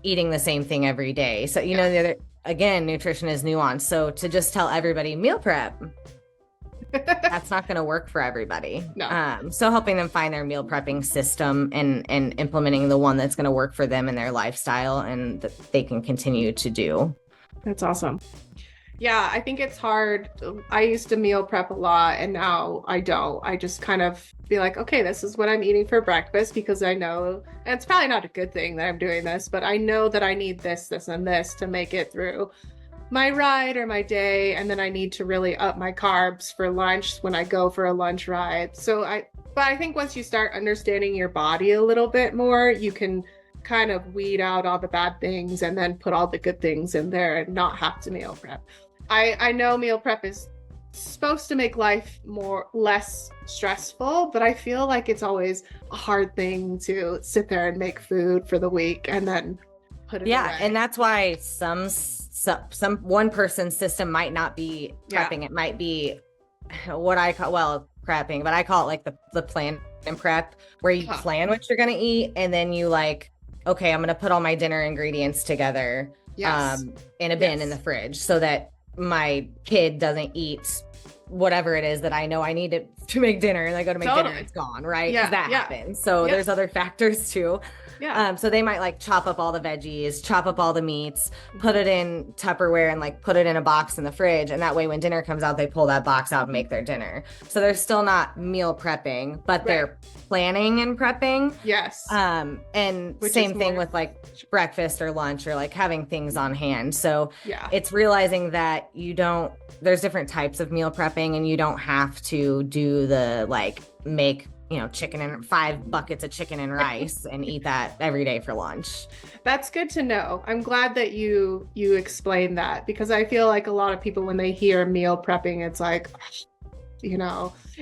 eating the same thing every day. So, you know, again, nutrition is nuanced. So to just tell everybody meal prep, that's not going to work for everybody. No. So helping them find their meal prepping system and implementing the one that's going to work for them and their lifestyle and that they can continue to do. That's awesome. Yeah, I think it's hard. I used to meal prep a lot and now I don't. I just kind of be like, okay, this is what I'm eating for breakfast because I know, and it's probably not a good thing that I'm doing this, but I know that I need this, this, and this to make it through my ride or my day. And then I need to really up my carbs for lunch when I go for a lunch ride. But I think once you start understanding your body a little bit more, you can kind of weed out all the bad things and then put all the good things in there and not have to meal prep. I know meal prep is supposed to make life less stressful, but I feel like it's always a hard thing to sit there and make food for the week and then put it away. And that's why some one person's system might not be prepping. It might be what I call prepping, but I call it like the plan and prep, where you plan what you're gonna eat and then you like, okay, I'm gonna put all my dinner ingredients together in a bin in the fridge so that my kid doesn't eat whatever it is that I know I need to make dinner, and I go to make dinner, it's gone, right? Because that happens. So there's other factors too. So they might like chop up all the veggies, chop up all the meats, put it in Tupperware and like put it in a box in the fridge. And that way when dinner comes out, they pull that box out and make their dinner. So they're still not meal prepping, but they're planning and prepping. Yes. And same thing with like breakfast or lunch or like having things on hand. So it's realizing that there's different types of meal prepping and you don't have to do the like make chicken and 5 buckets of chicken and rice and eat that every day for lunch. That's good to know. I'm glad that you explained that, because I feel like a lot of people, when they hear meal prepping, it's like,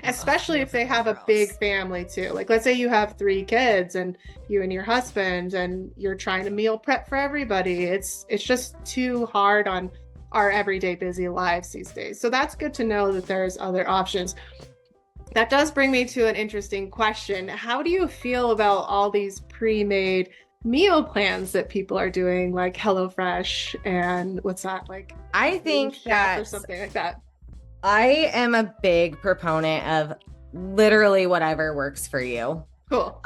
especially if they have a big family too. Like, let's say you have 3 kids and you and your husband and you're trying to meal prep for everybody. It's just too hard on our everyday busy lives these days. So that's good to know that there's other options. That does bring me to an interesting question. How do you feel about all these pre-made meal plans that people are doing, like HelloFresh and what's that, like? I think that or something like that. I am a big proponent of literally whatever works for you. Cool.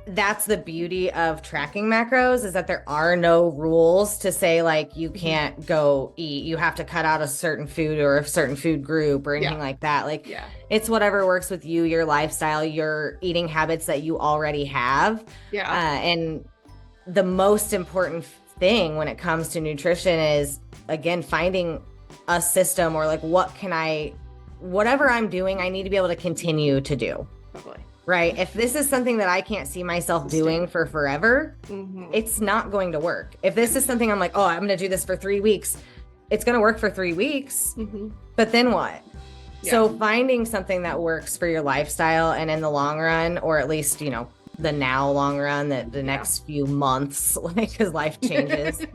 That's the beauty of tracking macros, is that there are no rules to say like you can't go eat, you have to cut out a certain food or a certain food group or anything like that. Like it's whatever works with you, your lifestyle, your eating habits that you already have. And the most important thing when it comes to nutrition is, again, finding a system or like whatever I'm doing, I need to be able to continue to do. Totally. Right. If this is something that I can't see myself doing for forever, it's not going to work. If this is something I'm like, oh, I'm going to do this for 3 weeks, it's going to work for 3 weeks. But then what? So finding something that works for your lifestyle and in the long run, or at least, the now long run, the next few months, like, because life changes,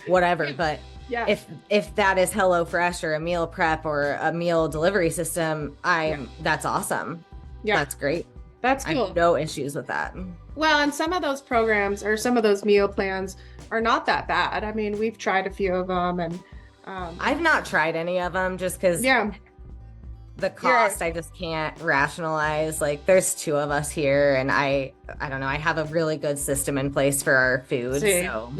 whatever. But if that is HelloFresh or a meal prep or a meal delivery system, that's awesome. That's great. That's cool. I have no issues with that. Well, and some of those programs or some of those meal plans are not that bad. I mean, we've tried a few of them, and I've not tried any of them just because the cost I just can't rationalize. Like, there's 2 of us here, and I don't know. I have a really good system in place for our food. So.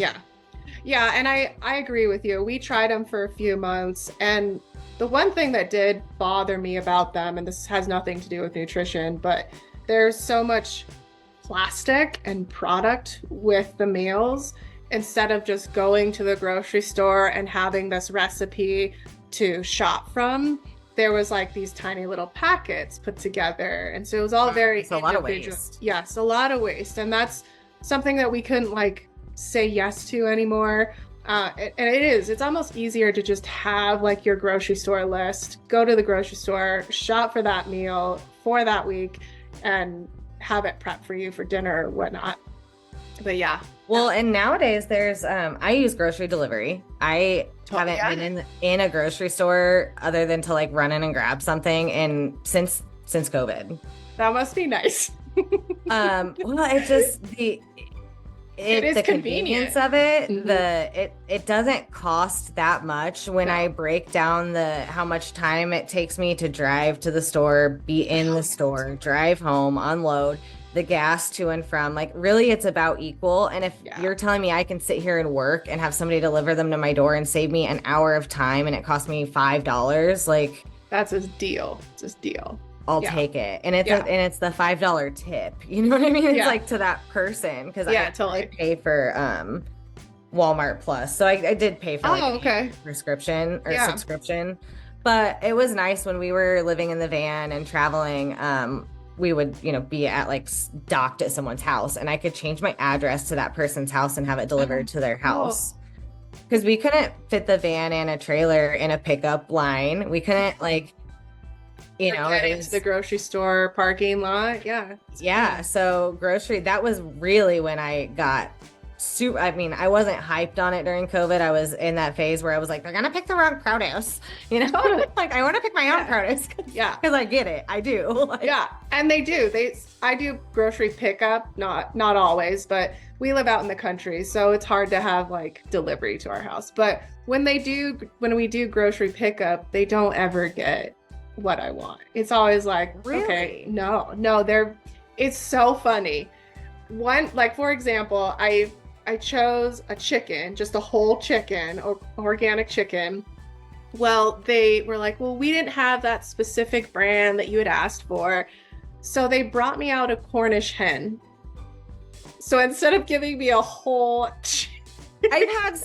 Yeah, and I agree with you. We tried them for a few months, and the one thing that did bother me about them, and this has nothing to do with nutrition, but there's so much plastic and product with the meals. Instead of just going to the grocery store and having this recipe to shop from, there was like these tiny little packets put together. And so it was all very individual. A lot of waste. Yes, a lot of waste. And that's something that we couldn't like say yes to anymore. And it's almost easier to just have like your grocery store list, go to the grocery store, shop for that meal for that week, and have it prepped for you for dinner or whatnot. But well, and nowadays there's I use grocery delivery. I haven't been in a grocery store other than to like run in and grab something, and since COVID. That must be nice. Well, it's just It is the convenient. convenience of it, Mhm. it doesn't cost that much when No. I break down the how much time it takes me to drive to the store, be in the store, drive home, unload, the gas to and from. Like really it's about equal. And if Yeah. you're telling me I can sit here and work and have somebody deliver them to my door and save me an hour of time and it costs me $5, like That's a deal. It's a deal. I'll Yeah. take it. And Yeah. it's the $5 tip. You know what I mean? It's Yeah. like to that person because Yeah, I totally. pay for Walmart Plus. So I did pay for like Oh, okay. prescription or Yeah. subscription. But it was nice when we were living in the van and traveling. We would, be at like docked at someone's house and I could change my address to that person's house and have it delivered to their house. Because we couldn't fit the van and a trailer in a pickup line. We couldn't Get into the grocery store parking lot. Yeah. Yeah. So that was really when I got super. I mean, I wasn't hyped on it during COVID. I was in that phase where I was like, they're going to pick the wrong produce. Totally. Like I want to pick my own produce. Yeah. Because I get it. I do. Like, Yeah. And they do. I do grocery pickup, not always, but we live out in the country, so it's hard to have like delivery to our house. But when we do grocery pickup, they don't ever get what I want. It's always like, Really? okay, no, it's so funny. For example, I chose a chicken, just a whole chicken, or organic chicken. Well, they were like, well, we didn't have that specific brand that you had asked for. So they brought me out a Cornish hen. So instead of giving me a whole I've had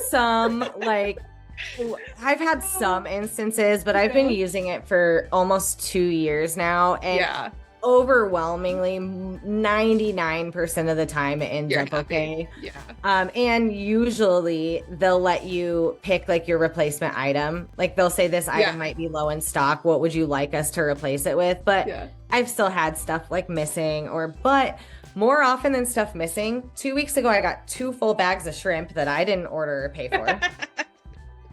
some instances, but I've been using it for almost 2 years now. And yeah. overwhelmingly 99% of the time it ends up okay. Yeah. And usually they'll let you pick like your replacement item. Like they'll say this item might be low in stock. What would you like us to replace it with? But I've still had stuff like missing but more often than stuff missing. 2 weeks ago, I got 2 full bags of shrimp that I didn't order or pay for.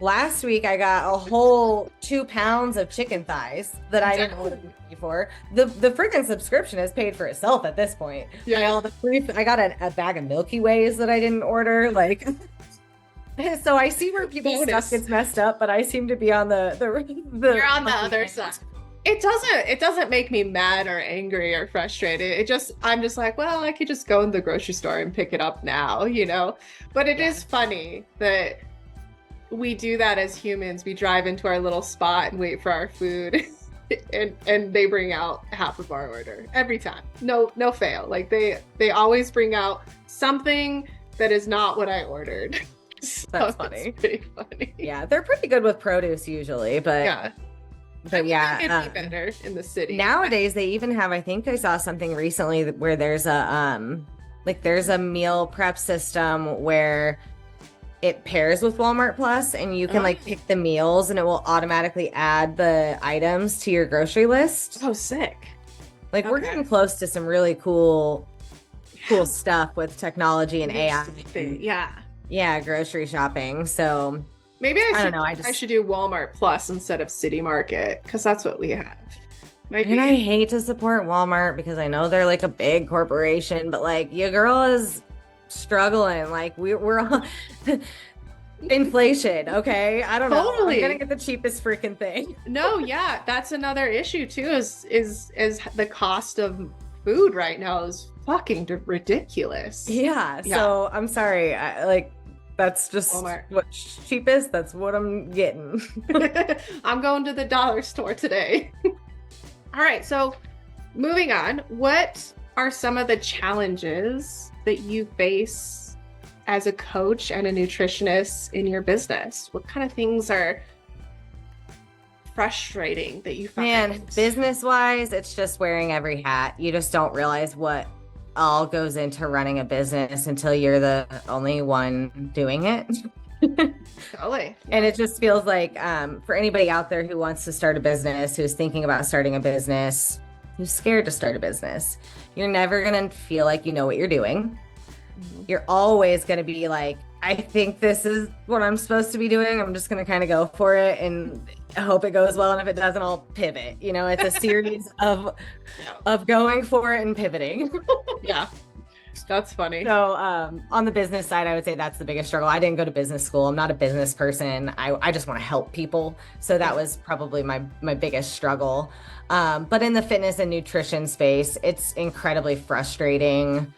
Last week, I got a whole 2 pounds of chicken thighs that I didn't order before. The freaking subscription has paid for itself at this point. Yeah. I got a bag of Milky Ways that I didn't order. Like, so I see where people's stuff gets messed up, but I seem to be on the You're on the other side. It doesn't make me mad or angry or frustrated. I'm just like, well, I could just go in the grocery store and pick it up now, But it is funny that we do that as humans. We drive into our little spot and wait for our food and they bring out half of our order every time. No fail. Like they always bring out something that is not what I ordered. That's funny. It's pretty funny. Yeah, they're pretty good with produce usually, but it'd be better in the city. Nowadays they even have, I think I saw something recently where there's a meal prep system where it pairs with Walmart Plus and you can pick the meals and it will automatically add the items to your grocery list. Oh, sick. We're getting close to some really cool stuff with technology and AI. Yeah, grocery shopping. So maybe I should do Walmart Plus instead of City Market because that's what we have. And I hate to support Walmart because I know they're like a big corporation, but your girl is struggling. We're all inflation, okay? I don't know. I'm gonna get the cheapest freaking thing. No, yeah, that's another issue too. Is the cost of food right now is fucking ridiculous. Yeah. So I'm sorry. That's just Walmart. What's cheapest. That's what I'm getting. I'm going to the dollar store today. All right. So moving on, what are some of the challenges that you face as a coach and a nutritionist in your business? What kind of things are frustrating that you find? Man, business-wise, it's just wearing every hat. You just don't realize what all goes into running a business until you're the only one doing it. Totally. And it just feels like for anybody out there who wants to start a business, who's thinking about starting a business, who's scared to start a business, you're never going to feel like you know what you're doing. Mm-hmm. You're always going to be like, I think this is what I'm supposed to be doing. I'm just going to kind of go for it and hope it goes well. And if it doesn't, I'll pivot. It's a series of going for it and pivoting. Yeah. That's funny. So on the business side, I would say that's the biggest struggle. I didn't go to business school. I'm not a business person. I just want to help people. So that was probably my biggest struggle. But in the fitness and nutrition space, it's incredibly frustrating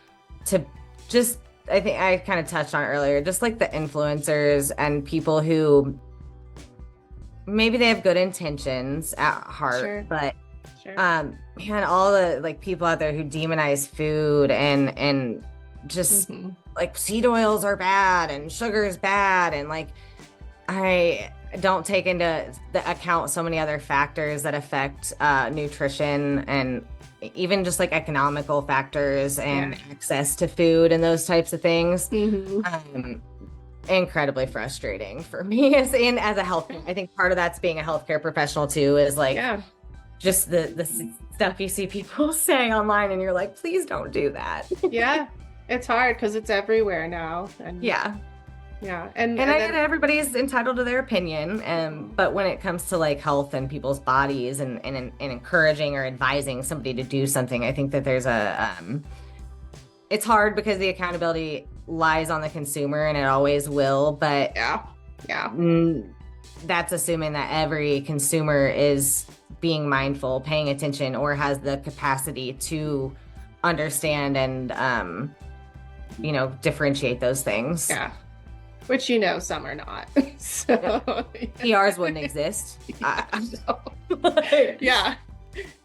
to just, I think I kind of touched on it earlier, just like the influencers and people who maybe they have good intentions at heart, Sure. but Sure. man, all the like people out there who demonize food and just like seed oils are bad and sugar is bad, and like I don't take into the account so many other factors that affect nutrition, and even just like economical factors and access to food and those types of things. Incredibly frustrating for me as a health. I think part of that's being a healthcare professional too, is like just the stuff you see people say online and you're like, please don't do that. Yeah, it's hard because it's everywhere now. And yeah. And I get everybody's entitled to their opinion, but when it comes to like health and people's bodies and encouraging or advising somebody to do something, I think that there's it's hard because the accountability lies on the consumer, and it always will, but that's assuming that every consumer is being mindful, paying attention, or has the capacity to understand and differentiate those things. Which some are not. So PRs wouldn't exist.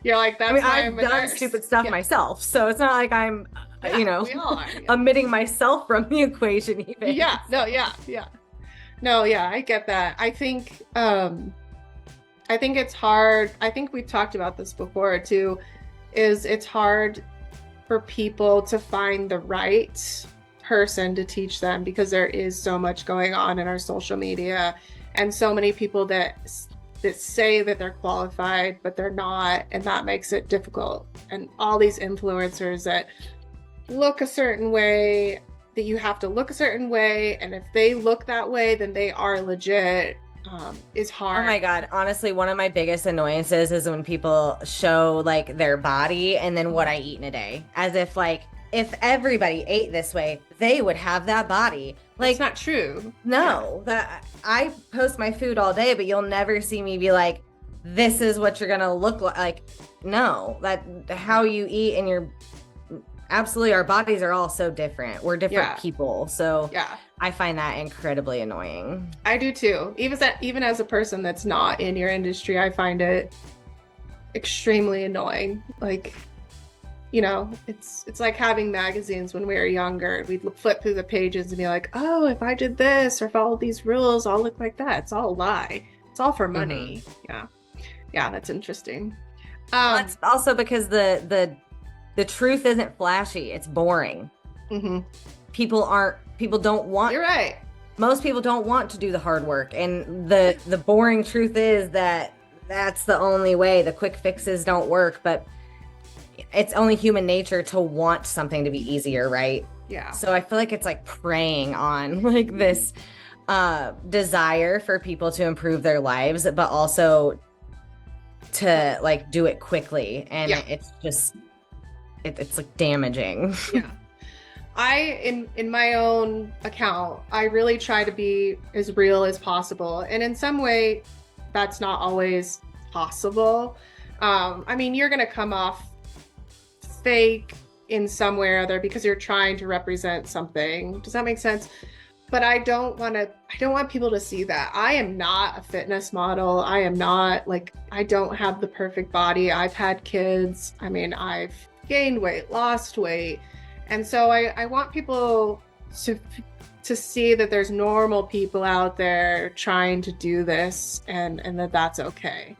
You're like, that's why I've done stupid stuff myself, so it's not like I'm we all are, omitting myself from the equation even. I get that. I think it's hard. I think we've talked about this before too, is it's hard for people to find the right person to teach them, because there is so much going on in our social media and so many people that say that they're qualified but they're not, and that makes it difficult. And all these influencers that look a certain way, that you have to look a certain way, and if they look that way then they are legit, is hard. Oh my God, honestly, one of my biggest annoyances is when people show like their body and then what I eat in a day, as if like if everybody ate this way they would have that body. Like, it's not true. No, that I post my food all day, but you'll never see me be like, this is what you're gonna look like. Like, no, that how you eat and your absolutely, our bodies are all so different. We're different people. So I find that incredibly annoying. I do too. Even as a person that's not in your industry, I find it extremely annoying. Like, it's like having magazines when we were younger. We'd flip through the pages and be like, oh, if I did this or followed these rules, I'll look like that. It's all a lie. It's all for money. Yeah, that's interesting. It's also because the truth isn't flashy. It's boring. People don't want. You're right. Most people don't want to do the hard work, and the boring truth is that that's the only way. The quick fixes don't work, but it's only human nature to want something to be easier, right? Yeah. So I feel like it's like preying on like this desire for people to improve their lives, but also to like do it quickly, and it's just it's like damaging. In my own account, I really try to be as real as possible, and in some way that's not always possible. I mean, you're gonna come off fake in some way or other because you're trying to represent something. Does that make sense? But I don't want people to see that. I am not a fitness model. I am not like, I don't have the perfect body. I've had kids. I mean, I've gained weight, lost weight. And so I want people to see that there's normal people out there trying to do this, and that's okay.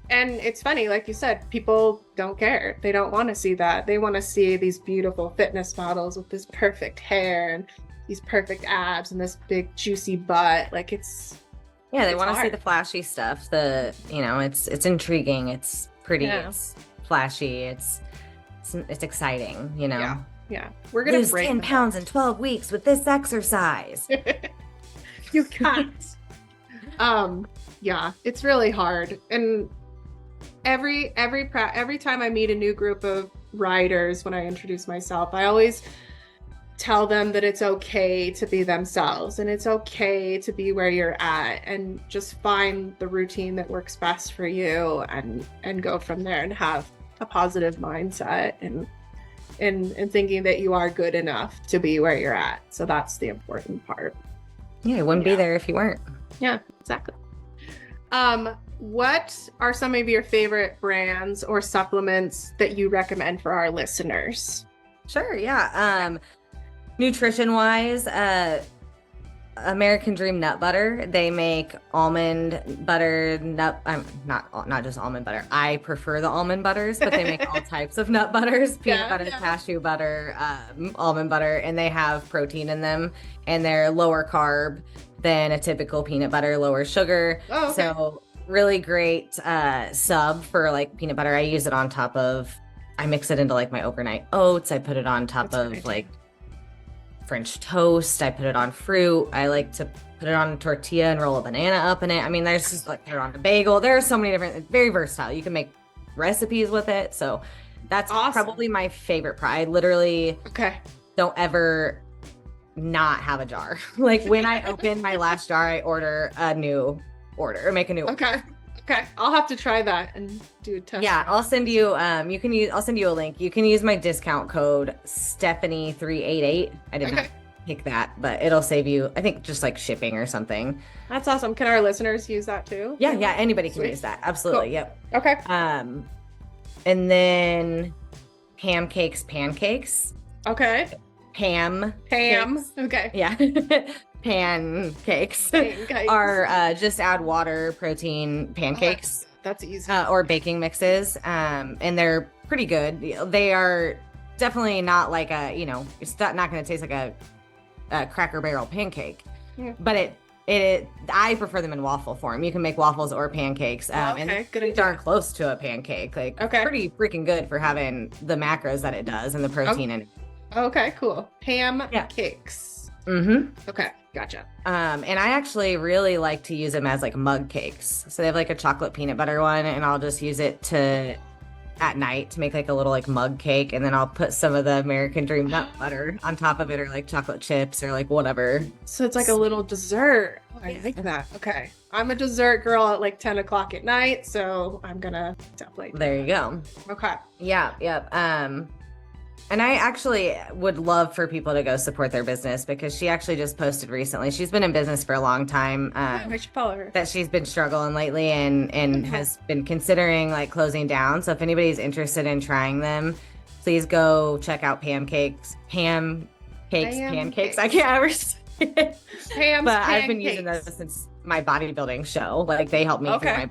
And it's funny, like you said, people don't care. They don't want to see that. They want to see these beautiful fitness models with this perfect hair and these perfect abs and this big juicy butt. Like they want to see the flashy stuff. It's intriguing. It's pretty. Yeah. It's flashy. It's exciting. Yeah. We're gonna lose 10 pounds in 12 weeks with this exercise. You can't. Yeah, it's really hard. And every time I meet a new group of riders, when I introduce myself, I always tell them that it's okay to be themselves and it's okay to be where you're at, and just find the routine that works best for you and go from there and have a positive mindset and thinking that you are good enough to be where you're at. So that's the important part. Yeah, I wouldn't be there if you weren't. Yeah, exactly. What are some of your favorite brands or supplements that you recommend for our listeners? Sure, yeah. Nutrition wise, American Dream nut butter. They make almond butter, not just almond butter. I prefer the almond butters, but they make all types of nut butters, peanut butter, cashew butter, almond butter, and they have protein in them, and they're lower carb than a typical peanut butter, lower sugar. Oh, okay. So really great sub for like peanut butter. I use it on top of, I mix it into like my overnight oats. I put it on top of like French toast. I put it on fruit. I like to put it on a tortilla and roll a banana up in it. I mean, there's just like, put it on a bagel. There are so many different, it's very versatile. You can make recipes with it. So that's probably my favorite. I literally don't ever not have a jar. Like when I open my last jar, I order a new order or make a new order. Okay, I'll have to try that and do a test. Yeah, I'll send you. I'll send you a link. You can use my discount code Stephanie388. I did not pick that, but it'll save you. I think just like shipping or something. That's awesome. Can our listeners use that too? Yeah, anybody can use that. Absolutely. Cool. Yep. Okay. And then pancakes. Okay. Ham. Okay. Yeah. Pancakes are just add water, protein pancakes. That's easy. Or baking mixes. And they're pretty good. They are definitely not like it's not going to taste like a Cracker Barrel pancake, but I prefer them in waffle form. You can make waffles or pancakes. And good, darn close to a pancake. Like pretty freaking good for having the macros that it does and the protein in it. Okay, cool. Pancakes. Mm-hmm. Okay, gotcha. And I actually really like to use them as like mug cakes. So they have like a chocolate peanut butter one, and I'll just use it at night to make like a little like mug cake, and then I'll put some of the American Dream nut butter on top of it, or like chocolate chips or like whatever. So it's like a little dessert. Oh, I like that. Okay. I'm a dessert girl at like 10 o'clock at night, so I'm gonna definitely. There you go. Okay. Yeah. Yep. And I actually would love for people to go support their business, because she actually just posted recently. She's been in business for a long time. I should follow her. That she's been struggling lately and has been considering like closing down. So if anybody's interested in trying them, please go check out Pancakes. Pancakes. I can't ever say it. But I've been using those since my bodybuilding show. Like they helped me through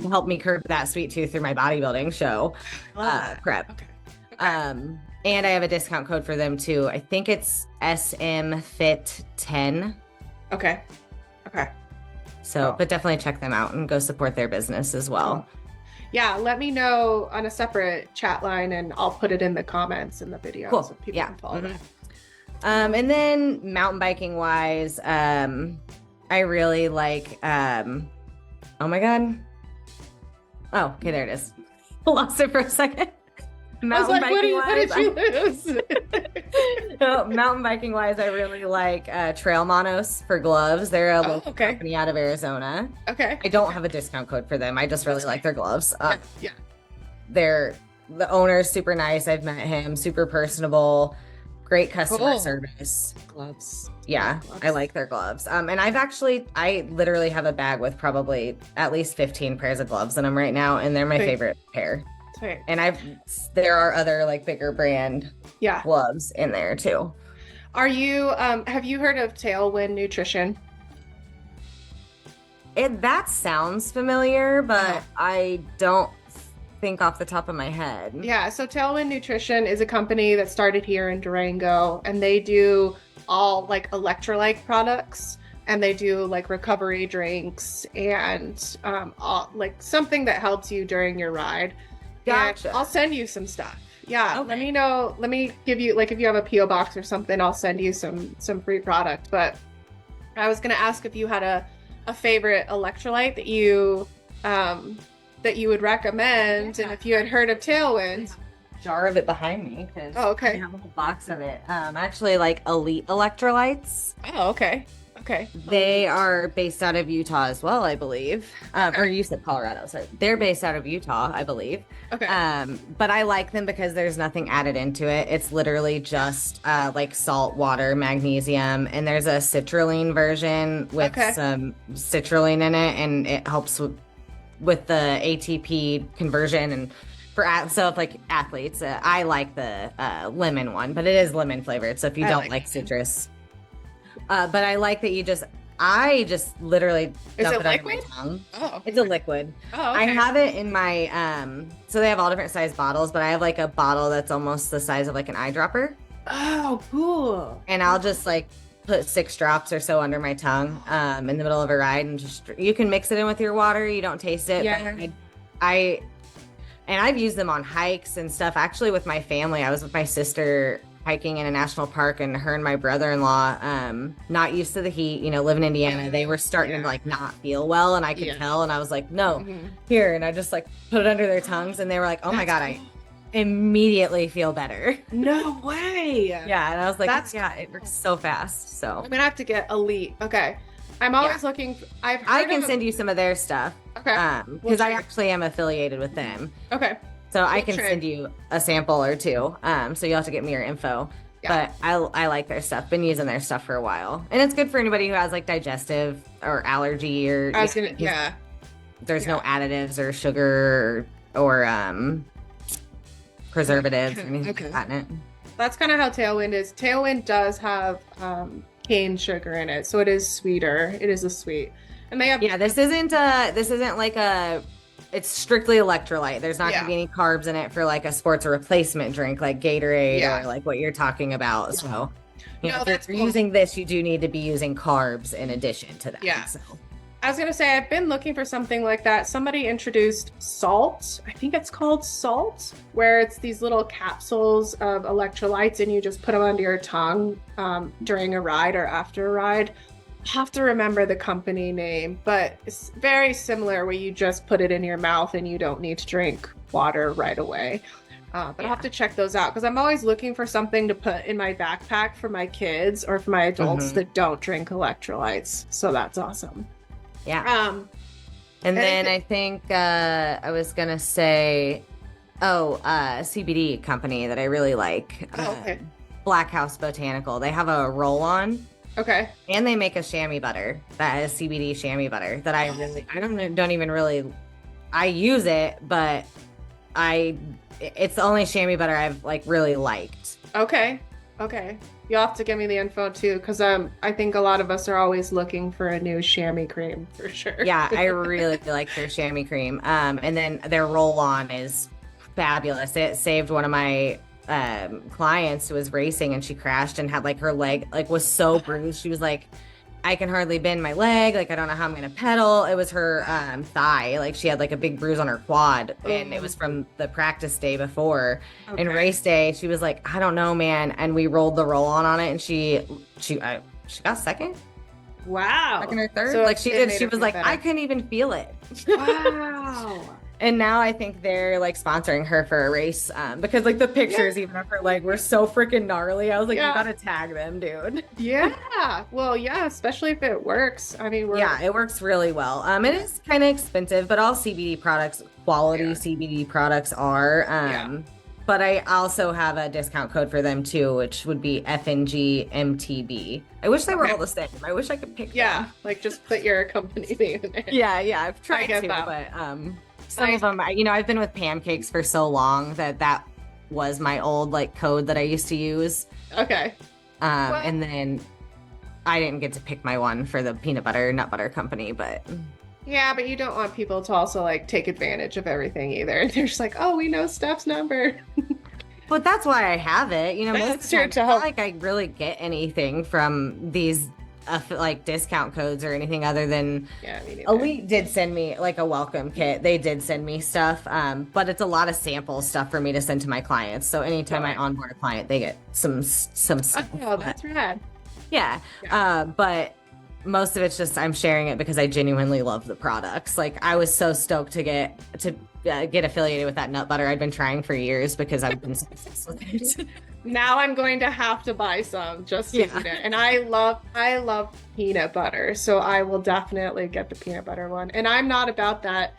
help me curb that sweet tooth through my bodybuilding show prep. Okay. And I have a discount code for them too. I think it's SMFit10. Okay. So, but definitely check them out and go support their business as well. Cool. Yeah, let me know on a separate chat line, and I'll put it in the comments in the video. Cool. So people can follow that. And then mountain biking wise, I really like, oh my God. Oh, okay, there it is. Lost it for a second. Mountain biking wise, what did you lose? Mountain biking wise, I really like Trail Monos for gloves. They're a local company out of Arizona. Okay. I don't have a discount code for them. I just really like their gloves. Yeah. The owner is super nice. I've met him. Super personable. Great customer service. Gloves. Yeah, I like their gloves. And I literally have a bag with probably at least 15 pairs of gloves in them right now, and they're my favorite pair. And there are other like bigger brand gloves in there too. Are you have you heard of Tailwind Nutrition? That sounds familiar, but I don't think off the top of my head. Yeah, so Tailwind Nutrition is a company that started here in Durango, and they do all like electrolyte products, and they do like recovery drinks and all, like something that helps you during your ride. Gotcha. And I'll send you some stuff. Yeah. Okay. Let me know. Let me give you, like, if you have a PO box or something, I'll send you some free product. But I was gonna ask if you had a favorite electrolyte that you would recommend, and if you had heard of Tailwind. jar of it behind me because Oh, okay. I have a whole box of it. Actually, like Elite Electrolytes. Oh, okay. Okay. They are based out of Utah as well, I believe. Or you said Colorado, so they're based out of Utah, I believe. Okay. But I like them because there's nothing added into it. It's literally just like salt, water, magnesium, and there's a citrulline version with some citrulline in it, and it helps with the ATP conversion and so if like athletes, I like the lemon one, but it is lemon flavored. So if you don't like citrus. But I like that I just literally dump it under my tongue. Oh. It's a liquid. Oh, okay. I have it in my, so they have all different size bottles, but I have like a bottle that's almost the size of like an eyedropper. Oh, cool. And I'll just like put 6 drops or so under my tongue in the middle of a ride, and you can mix it in with your water. You don't taste it. Yeah. But I've used them on hikes and stuff. Actually, with my family, I was with my sister hiking in a national park, and her and my brother-in-law, not used to the heat, live in Indiana. They were starting to like not feel well, and I could tell, and I was like, no, here. And I just like put it under their tongues, and they were like, oh my God, I immediately feel better. No way. Yeah. And I was like, it works so fast. So I'm gonna have to get Elite. Okay. I'm always looking. I can send you some of their stuff. Okay. Because I actually am affiliated with them. Okay. So I can send you a sample or two. So you'll have to get me your info. Yeah. But I like their stuff. Been using their stuff for a while. And it's good for anybody who has like digestive or allergy or there's no additives or sugar or preservatives or anything like that in it. That's kind of how Tailwind is. Tailwind does have cane sugar in it, so it is sweeter. It is a sweet. And they have this isn't like it's strictly electrolyte. There's not going to be any carbs in it for like a sports or replacement drink like Gatorade or like what you're talking about. So, if you're using this, you do need to be using carbs in addition to that. Yeah. So. I was going to say, I've been looking for something like that. Somebody introduced Salt. I think it's called Salt, where it's these little capsules of electrolytes and you just put them under your tongue during a ride or after a ride. Have to remember the company name, but it's very similar where you just put it in your mouth and you don't need to drink water right away. But I'll have to check those out because I'm always looking for something to put in my backpack for my kids or for my adults that don't drink electrolytes. So that's awesome. Yeah. And then I think I was gonna say, CBD company that I really like. Black House Botanical. They have a roll-on. Okay. And they make a chamois butter that is CBD chamois butter that I use it, but it's the only chamois butter I've like really liked. Okay. You'll have to give me the info too, because I think a lot of us are always looking for a new chamois cream for sure. Yeah, I really like their chamois cream. And then their roll-on is fabulous. It saved one of my clients who was racing, and she crashed and had like her leg like was so bruised. She was like, I can hardly bend my leg, like I don't know how I'm gonna pedal. It was her thigh, like she had like a big bruise on her quad, and it was from the practice day before. And race day she was like, I don't know, man. And we rolled the roll-on it, and she got second. Wow. Second or third. So like she was like better. I couldn't even feel it. Wow. And now I think they're like sponsoring her for a race because like the pictures even of her leg were so freaking gnarly. I was like, you gotta tag them, dude. Yeah. Well, yeah, especially if it works. I mean, it works really well. It is kind of expensive, but all CBD products, quality CBD products are. But I also have a discount code for them too, which would be FNGMTB. I wish they were all the same. I wish I could pick them. Like just put your company name in there. Yeah, I've tried to, but some of them, I've been with Pancakes for so long that was my old like code that I used to use. Okay. And then I didn't get to pick my one for the peanut butter, nut butter company, but. Yeah, but you don't want people to also like take advantage of everything either. They're just like, oh, we know Steph's number. But that's why I have it. Most of the time, it's not like I really get anything from these like discount codes or anything other than Elite did send me like a welcome kit. They did send me stuff, but it's a lot of sample stuff for me to send to my clients. So anytime I onboard a client, they get some stuff. Oh, that's rad. Yeah. But most of it's just I'm sharing it because I genuinely love the products. Like I was so stoked to get affiliated with that nut butter. I'd been trying for years because I've been so obsessed with it. Now I'm going to have to buy some just to eat it. And I love peanut butter, so I will definitely get the peanut butter one. And I'm not about that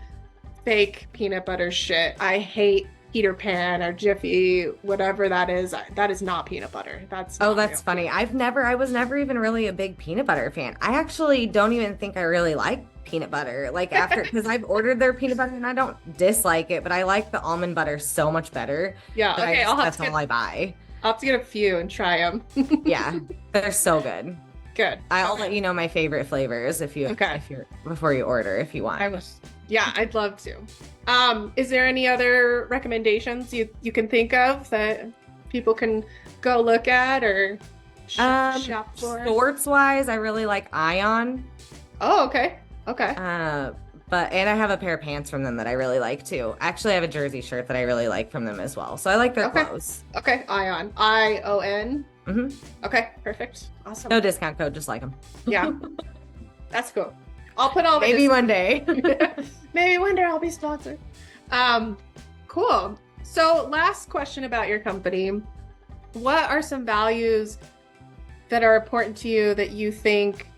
fake peanut butter shit. I hate Peter Pan or Jiffy, whatever that is. That is not peanut butter. That's funny. I was never even really a big peanut butter fan. I actually don't even think I really like peanut butter. Like after, because I've ordered their peanut butter and I don't dislike it, but I like the almond butter so much better. Yeah. Okay. That's all I buy. I'll have to get a few and try them. Yeah, they're so good. Good. I'll let you know my favorite flavors before you order if you want. Yeah, I'd love to. Is there any other recommendations you can think of that people can go look at or shop for? Shorts wise, I really like Ion. Oh, okay. Okay. And I have a pair of pants from them that I really like too. Actually, I have a jersey shirt that I really like from them as well. So I like their clothes. Okay, Ion. ION. Mm-hmm. Okay, perfect. Awesome. No discount code, just like them. Yeah. That's cool. I'll put all the Maybe one day. Maybe one day I'll be sponsored. Cool. So last question about your company. What are some values that are important to you that you think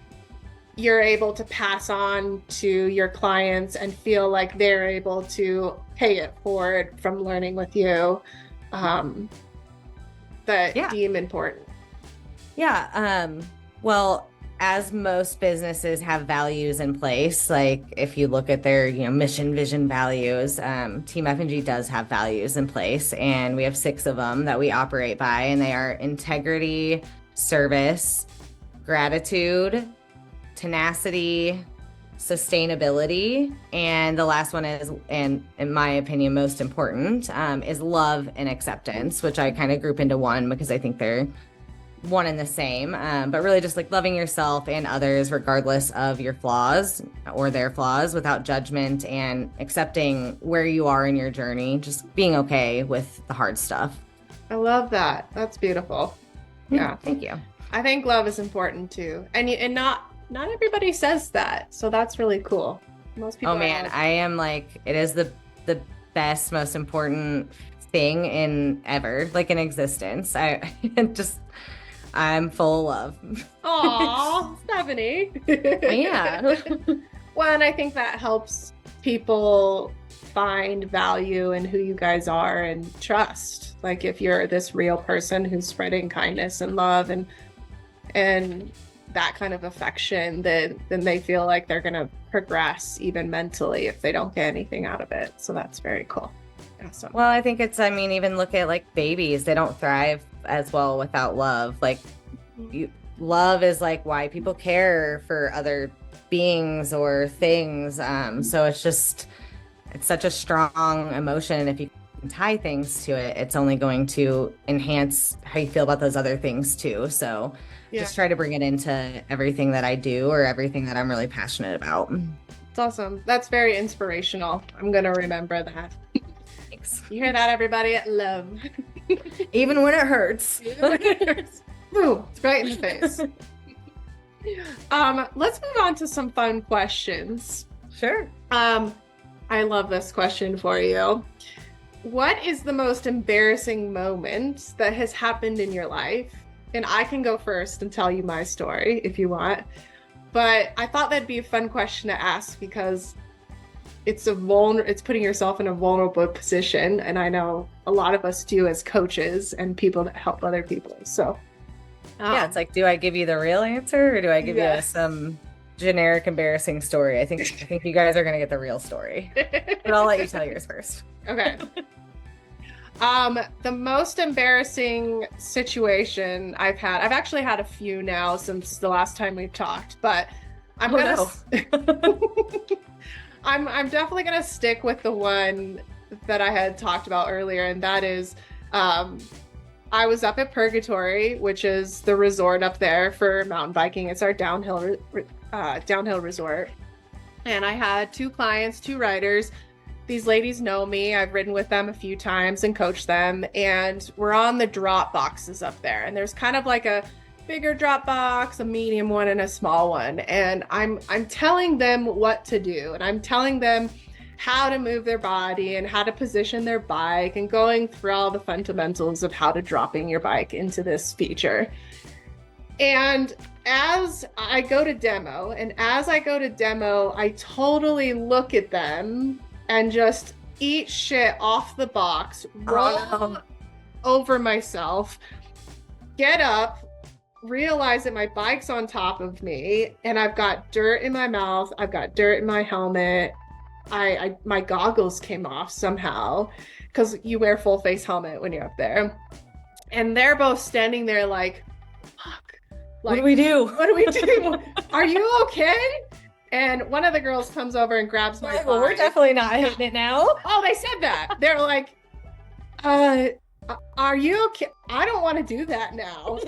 you're able to pass on to your clients and feel like they're able to pay it forward from learning with you, that deem important? Yeah. Well, as most businesses have values in place, like if you look at their, mission, vision, values, Team F&G does have values in place, and we have 6 of them that we operate by, and they are integrity, service, gratitude, tenacity, sustainability, and the last one is, and in my opinion most important, is love and acceptance, which I kind of group into one because I think they're one and the same, but really just like loving yourself and others regardless of your flaws or their flaws, without judgment, and accepting where you are in your journey, just being okay with the hard stuff. I love that. That's beautiful. Yeah, thank you. I think love is important too, and not everybody says that, so that's really cool. Most people. Oh man, I am like, it is the best, most important thing in existence. I'm full of love. Aw, Stephanie. Yeah. Well, and I think that helps people find value in who you guys are and trust. Like if you're this real person who's spreading kindness and love and that kind of affection, then they feel like they're gonna progress even mentally if they don't get anything out of it. So that's very cool. Awesome. Well, I think even look at like babies, they don't thrive as well without love. Like love is like why people care for other beings or things. So it's such a strong emotion. If you can tie things to it, it's only going to enhance how you feel about those other things too. So just try to bring it into everything that I do or everything that I'm really passionate about. It's awesome. That's very inspirational. I'm going to remember that. Thanks. You hear that, everybody? Love. Even when it hurts. Boom, it's right in the face. Let's move on to some fun questions. Sure. I love this question for you. What is the most embarrassing moment that has happened in your life? And I can go first and tell you my story if you want. But I thought that'd be a fun question to ask because it's putting yourself in a vulnerable position, and I know a lot of us do as coaches and people that help other people. So yeah, it's like, do I give you the real answer or do I give you some generic embarrassing story? I think you guys are gonna get the real story, but I'll let you tell yours first. Okay. The most embarrassing situation I've actually had a few now since the last time we've talked, but I'm definitely gonna stick with the one that I had talked about earlier, and that is I was up at Purgatory, which is the resort up there for mountain biking. It's our downhill resort, and I had 2 clients, 2 riders. These ladies know me. I've ridden with them a few times and coached them, and we're on the drop boxes up there, and there's kind of like a bigger drop box, a medium one, and a small one. And I'm telling them what to do, and I'm telling them how to move their body and how to position their bike, and going through all the fundamentals of how to dropping your bike into this feature. And as I go to demo, I totally look at them and just eat shit off the box, roll over myself, get up, realize that my bike's on top of me, and I've got dirt in my mouth, I've got dirt in my helmet. My goggles came off somehow, because you wear full face helmet when you're up there. And they're both standing there like, fuck. Like, what do we do? What do we do? Are you okay? And one of the girls comes over and grabs my bike. Well, we're definitely not hitting it now. Oh, they said that. They're like, are you okay? I don't want to do that now.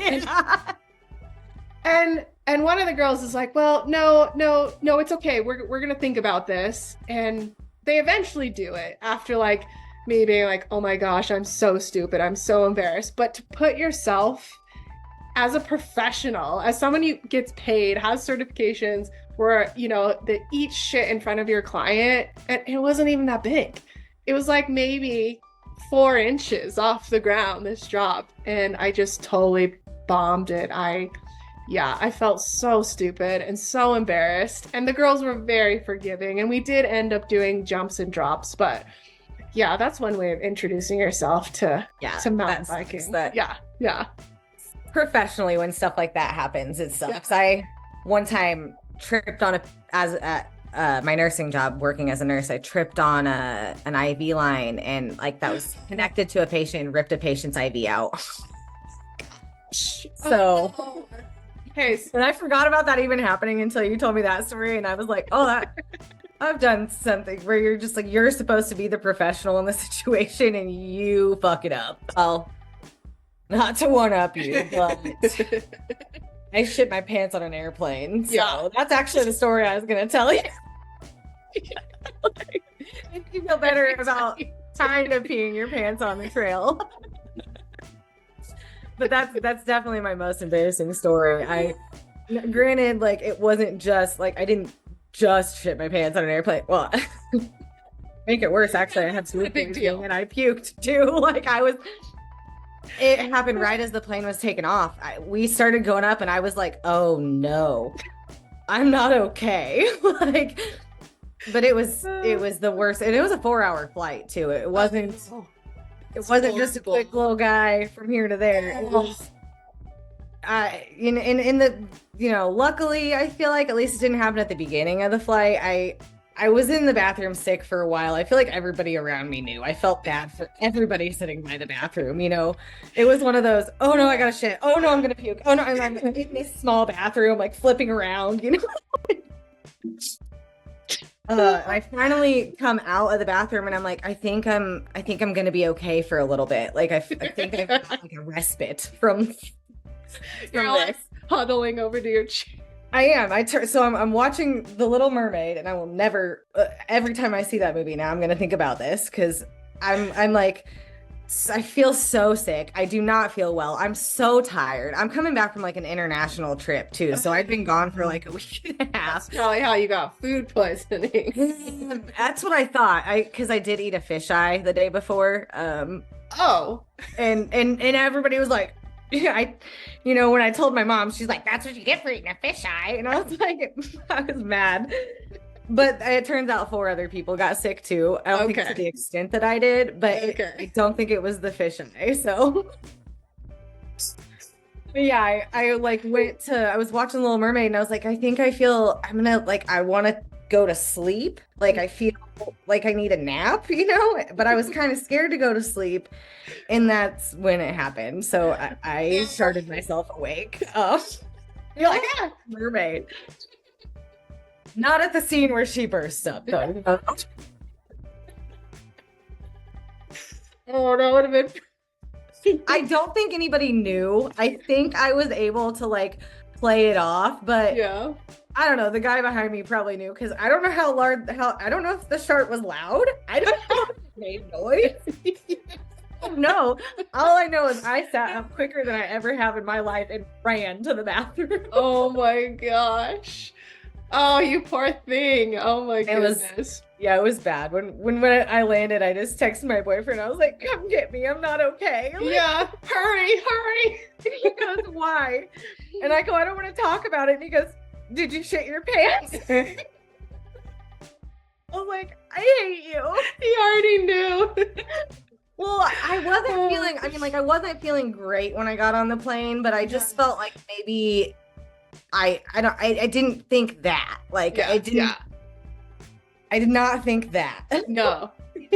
And one of the girls is like, well, no, it's okay. We're gonna think about this. And they eventually do it after like me being like, oh my gosh, I'm so stupid. I'm so embarrassed. But to put yourself as a professional, as someone who gets paid, has certifications, where, you know, they eat shit in front of your client, and it wasn't even that big. It was like maybe 4 inches off the ground, this drop. And I just totally bombed it. I felt so stupid and so embarrassed. And the girls were very forgiving, and we did end up doing jumps and drops. But yeah, that's one way of introducing yourself to mountain biking. Yeah. Professionally, when stuff like that happens, it sucks. I one time tripped on my nursing job, working as a nurse. I tripped on an IV line, and like that was connected to a patient, and ripped a patient's IV out. So. Hey, and I forgot about that even happening until you told me that story, and I was like, oh, I've done something where you're just like, you're supposed to be the professional in the situation, and you fuck it up. Well, not to one up you, but I shit my pants on an airplane. So that's actually the story I was gonna tell you. Make you feel better about kind of peeing your pants on the trail. But that's definitely my most embarrassing story. Granted, like, it wasn't just like, I didn't just shit my pants on an airplane. Well, make it worse, actually, I had food poisoning and I puked too. Like, it happened right as the plane was taking off. We started going up, and I was like, oh no, I'm not okay. Like, but it was the worst, and it was a 4-hour flight too. It wasn't just a quick little guy from here to there. It was, in the, you know, luckily, I feel like at least it didn't happen at the beginning of the flight. I was in the bathroom sick for a while. I feel like everybody around me knew. I felt bad for everybody sitting by the bathroom. You know, it was one of those, oh no, I gotta shit. Oh no, I'm gonna puke. Oh no, and I'm in this small bathroom, like flipping around, you know. I finally come out of the bathroom, and I'm like, I think I'm gonna be okay for a little bit. Like I think I've got like a respite from this. Huddling over to your chair. I am. So I'm watching The Little Mermaid, and I will never. Every time I see that movie now, I'm gonna think about this, because I'm like, I feel so sick. I do not feel well. I'm so tired. I'm coming back from like an international trip too. So I'd been gone for like a week and a half. That's probably how you got food poisoning. That's what I thought. Because I did eat a fisheye the day before. And everybody was like, when I told my mom, she's like, that's what you get for eating a fisheye. And I was like, I was mad. But it turns out 4 other people got sick too. I don't think to the extent that I did, but I don't think it was the fisheye. So, but yeah, I was watching Little Mermaid, and I was like, I want to go to sleep. Like, I feel like I need a nap, but I was kind of scared to go to sleep. And that's when it happened. So I started myself awake. You're like, mermaid. Not at the scene where she bursts up, though. Oh, that would have been. I don't think anybody knew. I think I was able to like play it off, but yeah, I don't know. The guy behind me probably knew, because I don't know I don't know if the shark was loud. I don't know if it made noise. No, all I know is I sat up quicker than I ever have in my life and ran to the bathroom. Oh my gosh. Oh, you poor thing. Oh my goodness. Yeah, it was bad. When I landed, I just texted my boyfriend. I was like, "Come get me. I'm not okay." Like, yeah, hurry. He goes, "Why?" And I go, "I don't want to talk about it." And he goes, "Did you shit your pants?" I was like, "I hate you." He already knew. Well, I wasn't feeling great when I got on the plane, but I just felt like maybe I didn't think that. Like I did not think that. No.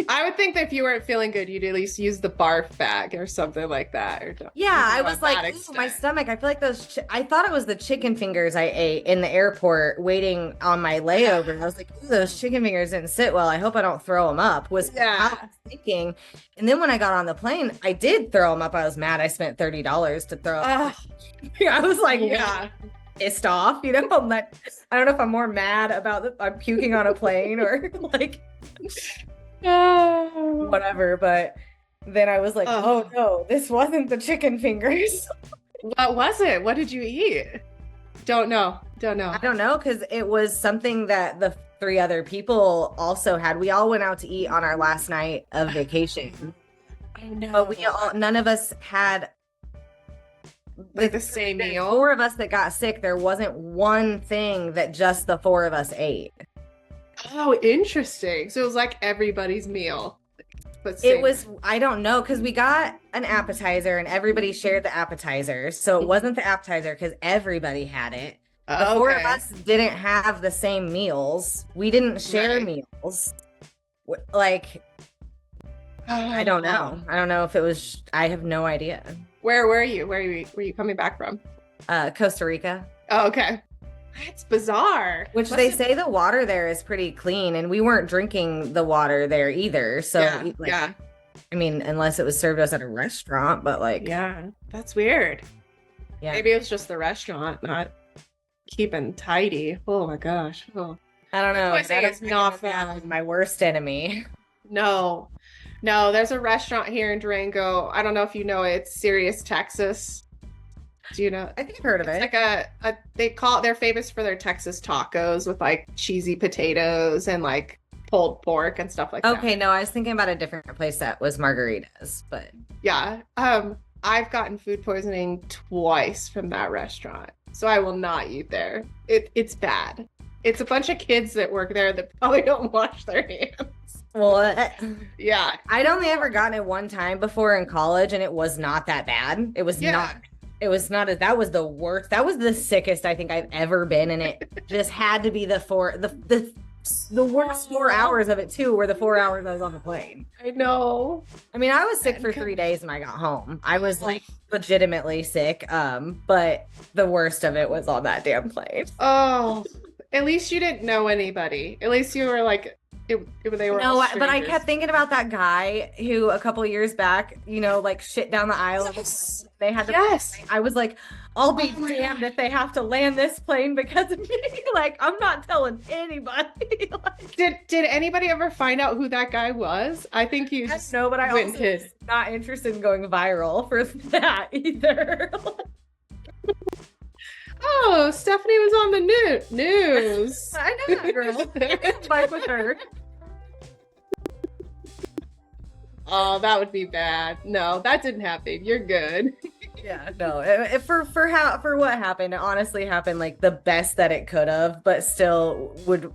I would think that if you weren't feeling good, you'd at least use the barf bag or something like that. I was like, ooh, my stomach. I feel like I thought it was the chicken fingers I ate in the airport waiting on my layover. I was like, ooh, those chicken fingers didn't sit well. I hope I don't throw them up, how I was thinking. And then when I got on the plane, I did throw them up. I was mad. I spent $30 to throw up. I was like, pissed off, you know. I'm like, I don't know if I'm more mad about I'm puking on a plane or like whatever, but then I was like, oh no, this wasn't the chicken fingers. What was it? What did you eat? Don't know. I don't know, because it was something that the 3 other people also had. We all went out to eat on our last night of vacation. I know. But none of us had like the same meal. 4 of us that got sick, there wasn't one thing that just the 4 of us ate. Oh, interesting. So it was like everybody's meal. But it was, I don't know, because we got an appetizer and everybody shared the appetizer. So it wasn't the appetizer because everybody had it. The 4 of us didn't have the same meals. We didn't share meals. Like, I don't know. I don't know if it was, I have no idea. Where were you? Were you coming back from? Costa Rica. Oh, okay. That's bizarre. Which they say the water there is pretty clean, and we weren't drinking the water there either. So I mean, unless it was served us at a restaurant, but like, that's weird. Yeah, maybe it was just the restaurant not keeping tidy. Oh my gosh. Oh, I don't know. That is not fun. My worst enemy. No, there's a restaurant here in Durango. I don't know if you know it. It's Sirius, Texas. Do you know? I think I've heard of it. It's like they're famous for their Texas tacos with like cheesy potatoes and like pulled pork and stuff like that. Okay, no, I was thinking about a different place that was margaritas, but yeah. I've gotten food poisoning twice from that restaurant, so I will not eat there. It's bad. It's a bunch of kids that work there that probably don't wash their hands. Well, yeah. I'd only ever gotten it one time before in college, and it was not that bad. It was not. It was not. That was the worst. That was the sickest I think I've ever been, and it just had to be the worst 4 hours of it too, were the 4 hours I was on the plane. I know. I mean, I was sick for 3 days when I got home. I was like legitimately sick. But the worst of it was on that damn plane. Oh, at least you didn't know anybody. At least you were like. They were but I kept thinking about that guy who a couple of years back, like shit down the aisle. Yes. They had to. I was like, I'll be damned if they have to land this plane because of me. Like, I'm not telling anybody. Did anybody ever find out who that guy was? I think you just no, but I also was not interested in going viral for that either. Oh, Stephanie was on the news. I know that girl. Fight with her. Oh, that would be bad. No, that didn't happen. You're good. Yeah, no. For what happened, it honestly happened like the best that it could have, but still would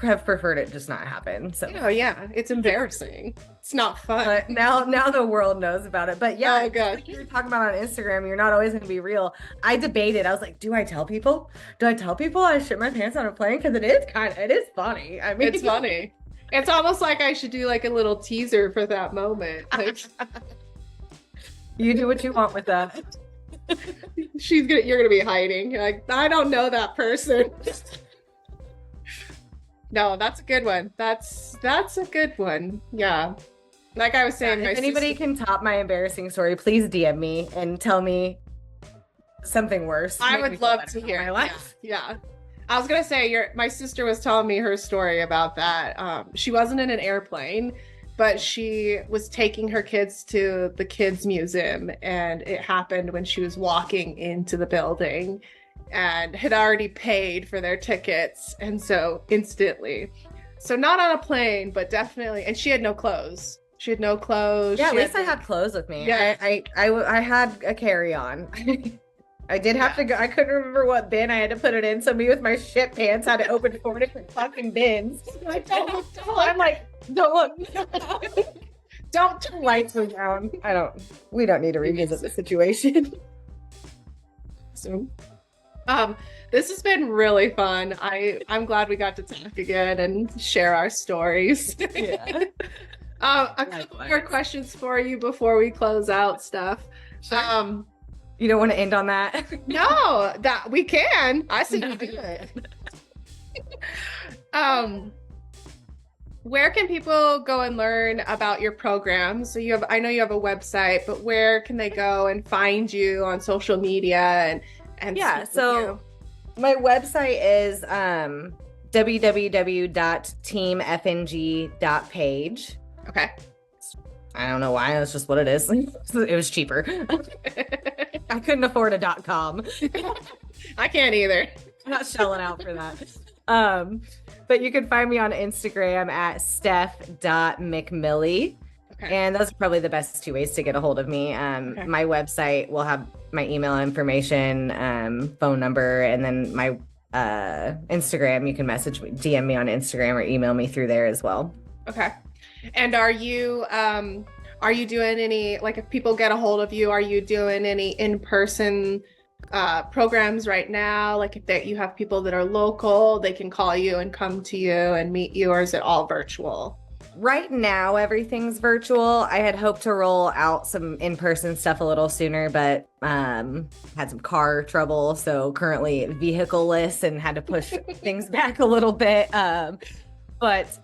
have preferred it just not happen. So yeah, it's embarrassing. It's not fun. But now the world knows about it. But yeah, like you were talking about on Instagram, you're not always going to be real. I debated. I was like, do I tell people? Do I tell people I shit my pants on a plane? Because it is funny. I mean, it's funny. It's almost like I should do like a little teaser for that moment. Like, you do what you want with that. You're gonna be hiding. You're like, I don't know that person. No, that's a good one. That's a good one. Yeah. Like I was saying, if anybody can top my embarrassing story, please DM me and tell me something worse. I would love to hear my life. Yeah. I was gonna say, my sister was telling me her story about that. She wasn't in an airplane, but she was taking her kids to the kids museum, and it happened when she was walking into the building and had already paid for their tickets. And so instantly, so not on a plane, but definitely, and she had no clothes. She had no clothes. Yeah, at least I had clothes with me. Yeah. I had a carry-on. I did have to go. I couldn't remember what bin I had to put it in. So me with my shit pants had to open 4 different fucking bins. Like, don't look. I'm like, don't look. Don't turn lights down. We don't need to revisit the situation. So, this has been really fun. I'm glad we got to talk again and share our stories. Yeah. A couple more questions for you before we close out stuff. Sure. You don't want to end on that? No, that we can. I said we do it. Where can people go and learn about your programs? So I know you have a website, but where can they go and find you on social media and yeah, so my website is www.teamfng.page. Okay. I don't know why. That's just what it is. It was cheaper. I couldn't afford a .com. I can't either. I'm not shelling out for that. But you can find me on Instagram at steph.mcmillie. Okay. And those are probably the best 2 ways to get a hold of me. Okay. My website will have my email information, phone number, and then my Instagram. You can message me, DM me on Instagram, or email me through there as well. Okay. And are you doing any, like, if people get a hold of you, are you doing any in-person programs right now? Like, if you have people that are local, they can call you and come to you and meet you, or is it all virtual? Right now, everything's virtual. I had hoped to roll out some in-person stuff a little sooner, but had some car trouble, so currently vehicle-less and had to push things back a little bit. But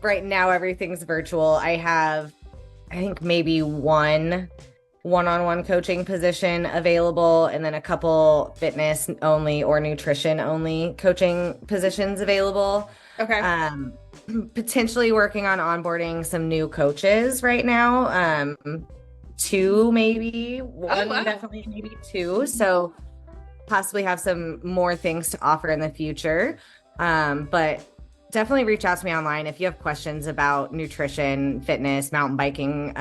right now, everything's virtual. I have, I think, maybe one-on-one coaching position available, and then a couple fitness only or nutrition only coaching positions available. Okay. Potentially working on onboarding some new coaches right now. 2, maybe. One, definitely, maybe 2. So possibly have some more things to offer in the future. But definitely reach out to me online if you have questions about nutrition, fitness, mountain biking,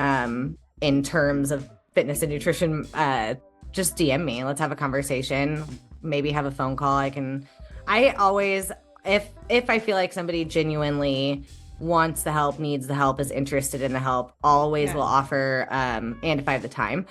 in terms of fitness and nutrition. Just DM me. Let's have a conversation. Maybe have a phone call. I always, if I feel like somebody genuinely wants the help, needs the help, is interested in the help, always will offer, and if I have the time,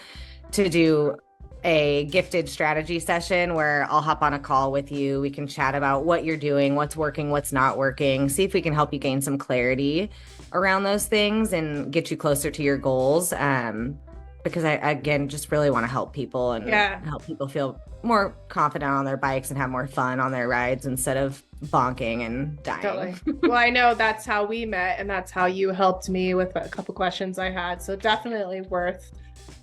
to do a gifted strategy session where I'll hop on a call with you. We can chat about what you're doing, what's working, what's not working, see if we can help you gain some clarity around those things and get you closer to your goals. Because I, again, just really want to help people and help people feel more confident on their bikes and have more fun on their rides instead of bonking and dying. Totally. Well, I know that's how we met, and that's how you helped me with a couple questions I had. So definitely worth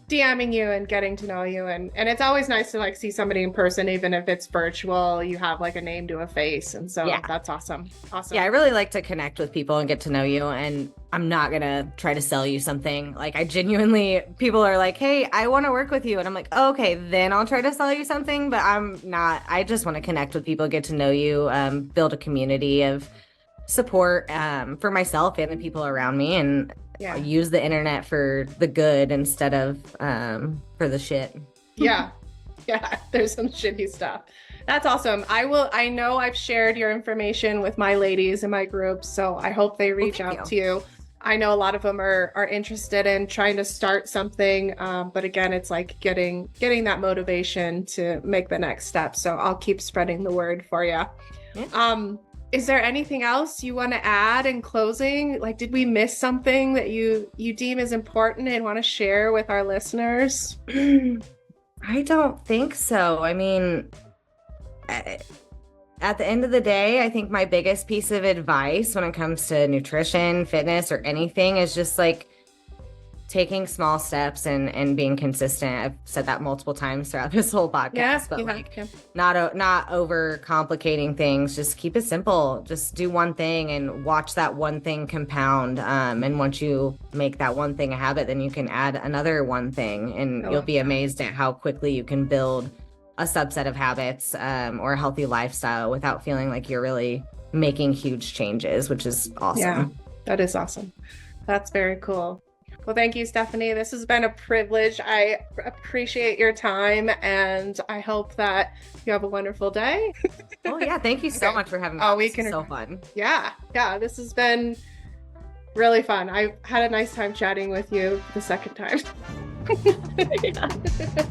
DMing you and getting to know you. And it's always nice to like see somebody in person, even if it's virtual. You have like a name to a face. And so that's awesome. Awesome. Yeah, I really like to connect with people and get to know you. And I'm not going to try to sell you something. Like, I genuinely, people are like, hey, I want to work with you. And I'm like, oh, okay, then I'll try to sell you something. But I'm not. I just want to connect with people, get to know you, build a community of support for myself and the people around me, and use the internet for the good instead of for the shit. Yeah, there's some shitty stuff. That's awesome. I know I've shared your information with my ladies in my group, so I hope they reach out to you. I know a lot of them are interested in trying to start something, but again, it's like getting that motivation to make the next step. So I'll keep spreading the word for you. Is there anything else you want to add in closing? Like, did we miss something that you deem is important and want to share with our listeners? I don't think so. I mean, at the end of the day, I think my biggest piece of advice when it comes to nutrition, fitness, or anything is just like, taking small steps and being consistent. I've said that multiple times throughout this whole podcast, but like not over complicating things. Just keep it simple. Just do one thing and watch that one thing compound. And once you make that one thing a habit, then you can add another one thing, and you'll be amazed at how quickly you can build a subset of habits or a healthy lifestyle without feeling like you're really making huge changes, which is awesome. Yeah, that is awesome. That's very cool. Well, thank you, Stephanie. This has been a privilege. I appreciate your time, and I hope that you have a wonderful day. Oh, yeah. Thank you so much for having me. Oh, this is so fun. Yeah. This has been really fun. I had a nice time chatting with you the second time. Yeah.